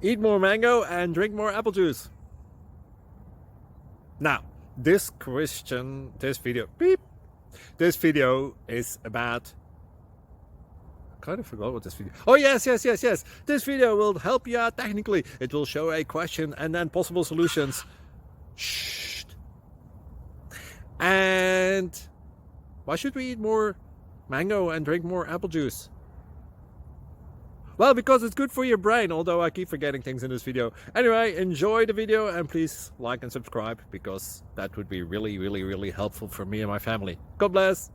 Eat more mango and drink more apple juice. Now, this video is about, I kind of forgot what this video. Oh yes. This video will help you out technically. It will show a question and then possible solutions. Shh. And why should we eat more mango and drink more apple juice? Well, because it's good for your brain, although I keep forgetting things in this video. Anyway, enjoy the video and please like and subscribe, because that would be really helpful for me and my family. God bless!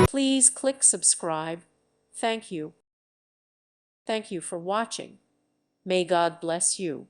Please click subscribe. Thank you. Thank you for watching. May God bless you.